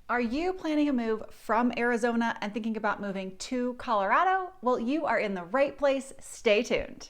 Are you planning a move from Arizona and thinking about moving to Colorado? Well, you are in the right place. Stay tuned.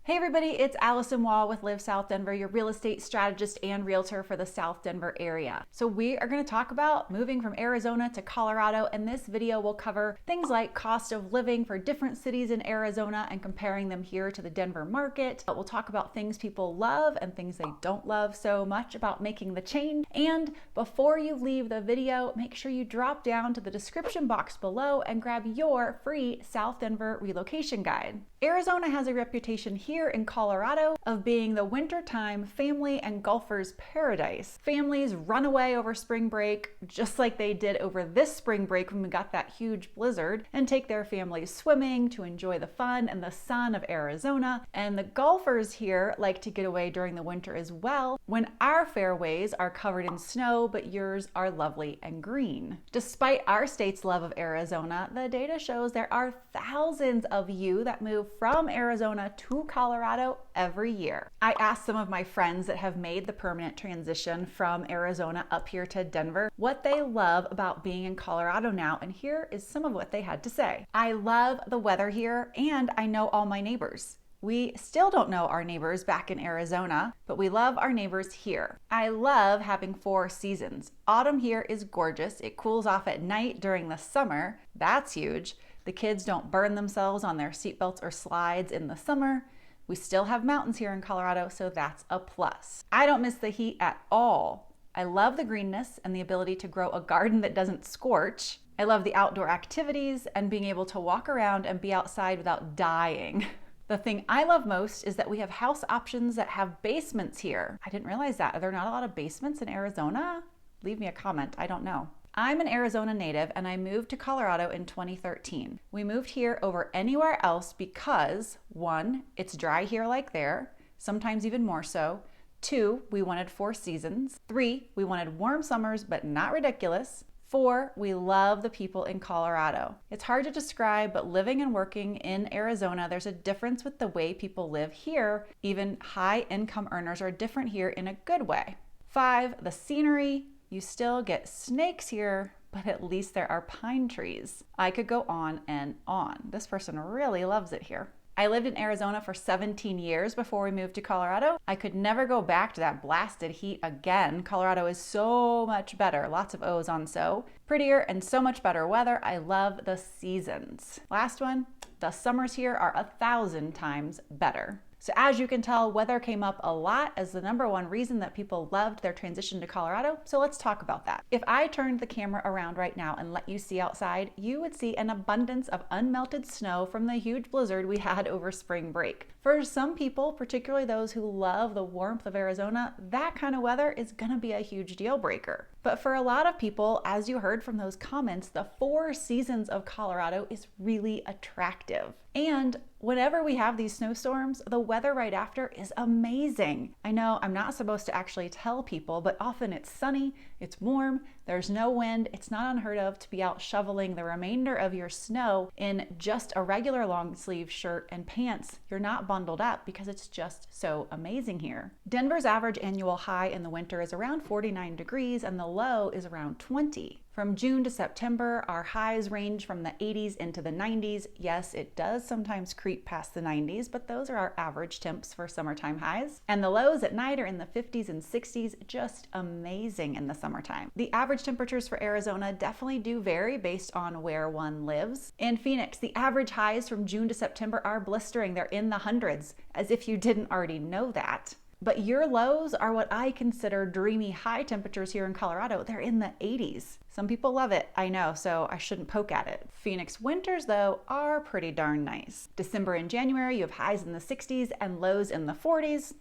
Hey everybody, it's Alyson Wahl with Live South Denver, your real estate strategist and realtor for the South Denver area. So we are going to talk about moving from Arizona to Colorado, and this video will cover things like cost of living for different cities in Arizona and comparing them here to the Denver market. We'll talk about things people love and things they don't love so much about making the change. And before you leave the video, make sure you drop down to the description box below and grab your free South Denver relocation guide. Arizona has a reputation here in Colorado of being the wintertime family and golfers' paradise. Families run away over spring break, just like they did over this spring break when we got that huge blizzard, and take their families swimming to enjoy the fun and the sun of Arizona. And the golfers here like to get away during the winter as well, when our fairways are covered in snow, but yours are lovely and green. Despite our state's love of Arizona, the data shows there are thousands of you that move from Arizona to Colorado every year. I asked some of my friends that have made the permanent transition from Arizona up here to Denver what they love about being in Colorado now, and here is some of what they had to say. I love the weather here, and I know all my neighbors. We still don't know our neighbors back in Arizona, but we love our neighbors here. I love having 4 seasons. Autumn here is gorgeous. It cools off at night during the summer. That's huge. The kids don't burn themselves on their seatbelts or slides in the summer. We still have mountains here in Colorado, so that's a plus. I don't miss the heat at all. I love the greenness and the ability to grow a garden that doesn't scorch. I love the outdoor activities and being able to walk around and be outside without dying. The thing I love most is that we have house options that have basements here. I didn't realize that. Are there not a lot of basements in Arizona? Leave me a comment. I don't know. I'm an Arizona native and I moved to Colorado in 2013. We moved here over anywhere else because 1, it's dry here like there, sometimes even more so. 2, we wanted 4 seasons. 3, we wanted warm summers but not ridiculous. 4, we love the people in Colorado. It's hard to describe, but living and working in Arizona, there's a difference with the way people live here. Even high income earners are different here in a good way. 5, the scenery. You still get snakes here, but at least there are pine trees. I could go on and on. This person really loves it here. I lived in Arizona for 17 years before we moved to Colorado. I could never go back to that blasted heat again. Colorado is so much better. Lots of O's on so. Prettier and so much better weather. I love the seasons. Last one, the summers here are 1,000 times better. So as you can tell, weather came up a lot as the #1 reason that people loved their transition to Colorado. So let's talk about that. If I turned the camera around right now and let you see outside, you would see an abundance of unmelted snow from the huge blizzard we had over spring break. For some people, particularly those who love the warmth of Arizona, that kind of weather is gonna be a huge deal breaker. But for a lot of people, as you heard from those comments, the 4 seasons of Colorado is really attractive. And whenever we have these snowstorms, the weather right after is amazing. I know I'm not supposed to actually tell people, but often it's sunny, it's warm, there's no wind. It's not unheard of to be out shoveling the remainder of your snow in just a regular long sleeve shirt and pants. You're not bundled up because it's just so amazing here. Denver's average annual high in the winter is around 49 degrees and the low is around 20. From June to September, our highs range from the 80s into the 90s. Yes, it does sometimes creep past the 90s, but those are our average temps for summertime highs. And the lows at night are in the 50s and 60s, just amazing in the summertime. The average temperatures for Arizona definitely do vary based on where one lives. In Phoenix, the average highs from June to September are blistering. They're in the hundreds, as if you didn't already know that. But your lows are what I consider dreamy high temperatures here in Colorado. They're in the 80s. Some people love it, I know, so I shouldn't poke at it. Phoenix winters, though, are pretty darn nice. December and January, you have highs in the 60s and lows in the 40s.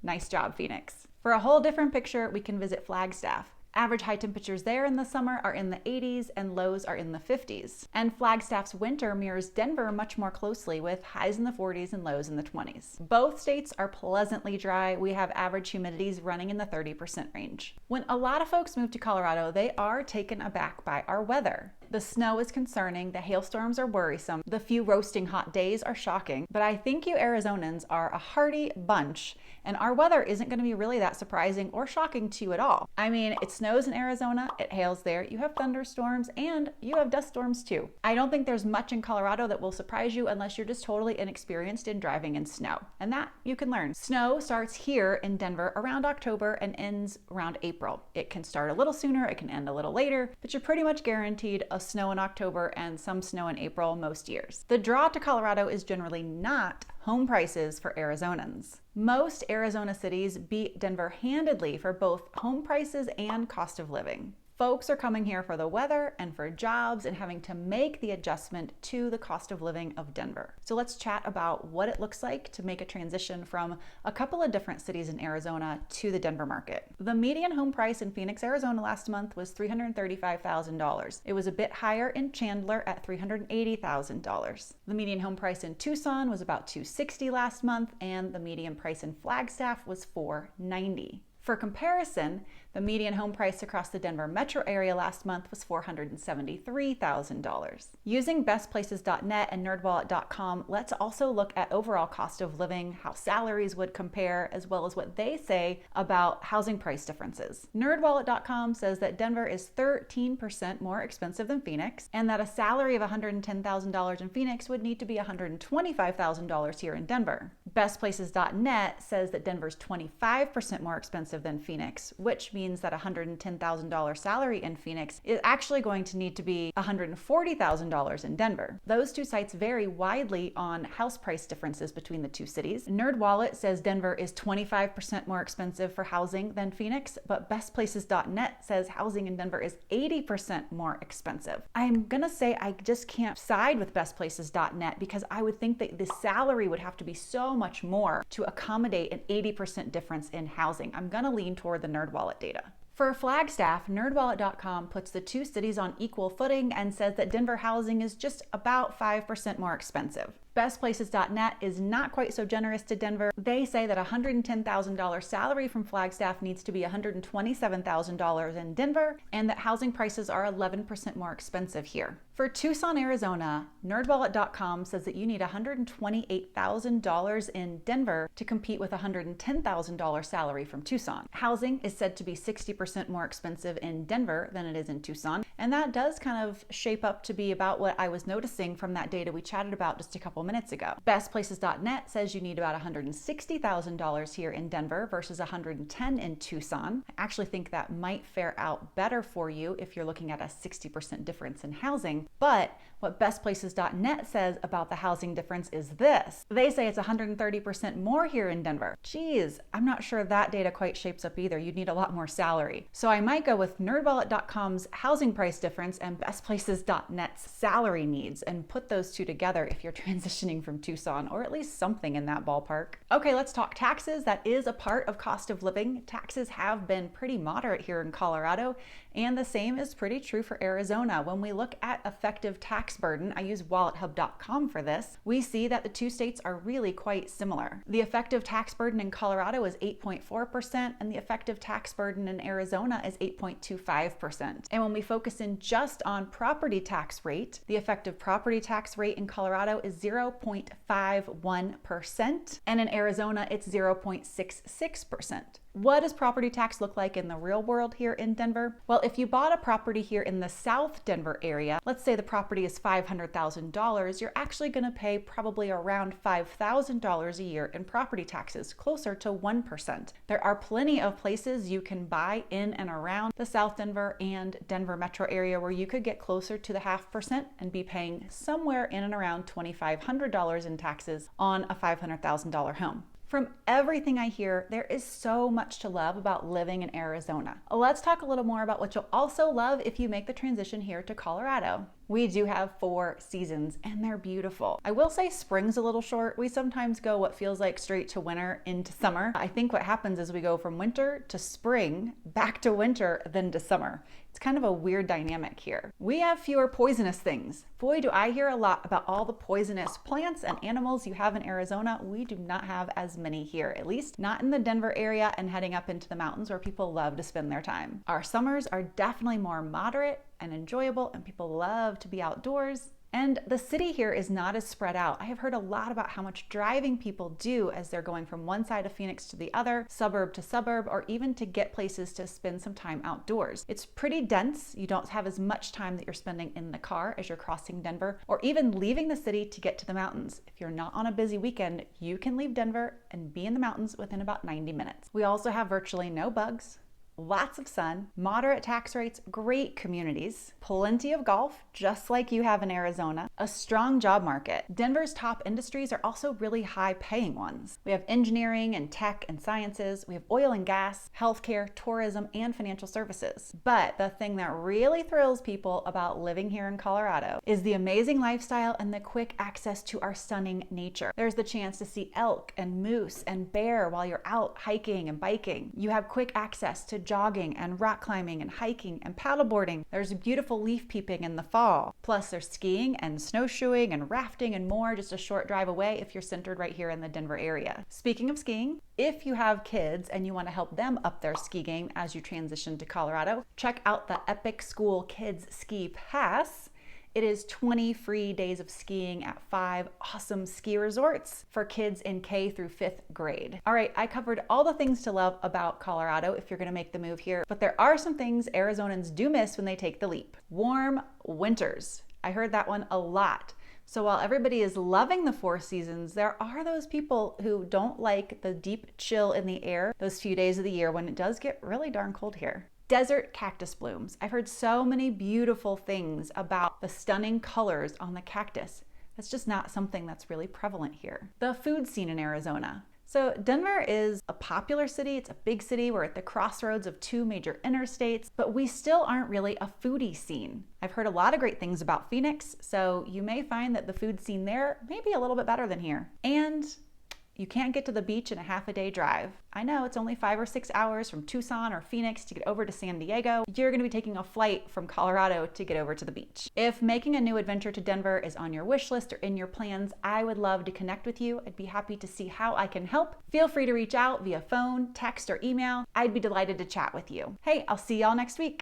Nice job, Phoenix. For a whole different picture, we can visit Flagstaff. Average high temperatures there in the summer are in the 80s and lows are in the 50s. And Flagstaff's winter mirrors Denver much more closely with highs in the 40s and lows in the 20s. Both states are pleasantly dry. We have average humidities running in the 30% range. When a lot of folks move to Colorado, they are taken aback by our weather. The snow is concerning, the hailstorms are worrisome, the few roasting hot days are shocking, but I think you Arizonans are a hardy bunch, and our weather isn't going to be really that surprising or shocking to you at all. I mean, it snows in Arizona, it hails there, you have thunderstorms, and you have dust storms too. I don't think there's much in Colorado that will surprise you unless you're just totally inexperienced in driving in snow, and that you can learn. Snow starts here in Denver around October and ends around April. It can start a little sooner, it can end a little later, but you're pretty much guaranteed a snow in October and some snow in April most years. The draw to Colorado is generally not home prices for Arizonans. Most Arizona cities beat Denver handedly for both home prices and cost of living. Folks are coming here for the weather and for jobs and having to make the adjustment to the cost of living of Denver. So let's chat about what it looks like to make a transition from a couple of different cities in Arizona to the Denver market. The median home price in Phoenix, Arizona last month was $335,000. It was a bit higher in Chandler at $380,000. The median home price in Tucson was about $260,000 last month, and the median price in Flagstaff was $490,000. For comparison, the median home price across the Denver metro area last month was $473,000. Using bestplaces.net and nerdwallet.com, let's also look at overall cost of living, how salaries would compare, as well as what they say about housing price differences. Nerdwallet.com says that Denver is 13% more expensive than Phoenix, and that a salary of $110,000 in Phoenix would need to be $125,000 here in Denver. Bestplaces.net says that Denver's 25% more expensive than Phoenix, which means that $110,000 salary in Phoenix is actually going to need to be $140,000 in Denver. Those two sites vary widely on house price differences between the two cities. NerdWallet says Denver is 25% more expensive for housing than Phoenix, but bestplaces.net says housing in Denver is 80% more expensive. I'm gonna say I just can't side with bestplaces.net because I would think that the salary would have to be so much more to accommodate an 80% difference in housing. I'm gonna lean toward the NerdWallet data. For Flagstaff, nerdwallet.com puts the two cities on equal footing and says that Denver housing is just about 5% more expensive. Bestplaces.net is not quite so generous to Denver. They say that a $110,000 salary from Flagstaff needs to be $127,000 in Denver, and that housing prices are 11% more expensive here. For Tucson, Arizona, nerdwallet.com says that you need $128,000 in Denver to compete with a $110,000 salary from Tucson. Housing is said to be 60% more expensive in Denver than it is in Tucson, and that does kind of shape up to be about what I was noticing from that data we chatted about just a couple minutes ago. Bestplaces.net says you need about $160,000 here in Denver versus $110,000 in Tucson. I actually think that might fare out better for you if you're looking at a 60% difference in housing. But what bestplaces.net says about the housing difference is this. They say it's 130% more here in Denver. Geez, I'm not sure that data quite shapes up either. You'd need a lot more salary. So I might go with nerdwallet.com's housing price difference and bestplaces.net's salary needs and put those two together if you're transitioning from Tucson, or at least something in that ballpark. Okay, let's talk taxes. That is a part of cost of living. Taxes have been pretty moderate here in Colorado, and the same is pretty true for Arizona. When we look at effective tax burden, I use wallethub.com for this, we see that the two states are really quite similar. The effective tax burden in Colorado is 8.4%, and the effective tax burden in Arizona is 8.25%. And when we focus in just on property tax rate, the effective property tax rate in Colorado is 0.51%, and in Arizona, it's 0.66%. What does property tax look like in the real world here in Denver? Well, if you bought a property here in the South Denver area, let's say the property is $500,000, you're actually going to pay probably around $5,000 a year in property taxes, closer to 1%. There are plenty of places you can buy in and around the South Denver and Denver metro area where you could get closer to the 0.5% and be paying somewhere in and around $2,500 in taxes on a $500,000 home. From everything I hear, there is so much to love about living in Arizona. Let's talk a little more about what you'll also love if you make the transition here to Colorado. We do have 4 seasons and they're beautiful. I will say spring's a little short. We sometimes go what feels like straight to winter into summer. I think what happens is we go from winter to spring, back to winter, then to summer. It's kind of a weird dynamic here. We have fewer poisonous things. Boy, do I hear a lot about all the poisonous plants and animals you have in Arizona. We do not have as many here, at least not in the Denver area and heading up into the mountains where people love to spend their time. Our summers are definitely more moderate and enjoyable, and people love to be outdoors. And the city here is not as spread out. I have heard a lot about how much driving people do as they're going from one side of Phoenix to the other, suburb to suburb, or even to get places to spend some time outdoors. It's pretty dense. You don't have as much time that you're spending in the car as you're crossing Denver, or even leaving the city to get to the mountains. If you're not on a busy weekend, you can leave Denver and be in the mountains within about 90 minutes. We also have virtually no bugs, lots of sun, moderate tax rates, great communities, plenty of golf, just like you have in Arizona, a strong job market. Denver's top industries are also really high paying ones. We have engineering and tech and sciences, we have oil and gas, healthcare, tourism, and financial services. But the thing that really thrills people about living here in Colorado is the amazing lifestyle and the quick access to our stunning nature. There's the chance to see elk and moose and bear while you're out hiking and biking. You have quick access to jogging and rock climbing and hiking and paddleboarding. There's beautiful leaf peeping in the fall. Plus there's skiing and snowshoeing and rafting and more just a short drive away if you're centered right here in the Denver area. Speaking of skiing, if you have kids and you want to help them up their ski game as you transition to Colorado, check out the Epic School Kids Ski Pass. It is 20 free days of skiing at 5 awesome ski resorts for kids in K through 5th grade. All right, I covered all the things to love about Colorado if you're gonna make the move here, but there are some things Arizonans do miss when they take the leap. Warm winters. I heard that one a lot. So while everybody is loving the 4 seasons, there are those people who don't like the deep chill in the air those few days of the year when it does get really darn cold here. Desert cactus blooms. I've heard so many beautiful things about the stunning colors on the cactus. That's just not something that's really prevalent here. The food scene in Arizona. So Denver is a popular city. It's a big city. We're at the crossroads of 2 major interstates, but we still aren't really a foodie scene. I've heard a lot of great things about Phoenix, so you may find that the food scene there may be a little bit better than here. And you can't get to the beach in a half-a-day drive. I know it's only 5 or 6 hours from Tucson or Phoenix to get over to San Diego. You're gonna be taking a flight from Colorado to get over to the beach. If making a new adventure to Denver is on your wish list or in your plans, I would love to connect with you. I'd be happy to see how I can help. Feel free to reach out via phone, text, or email. I'd be delighted to chat with you. Hey, I'll see y'all next week.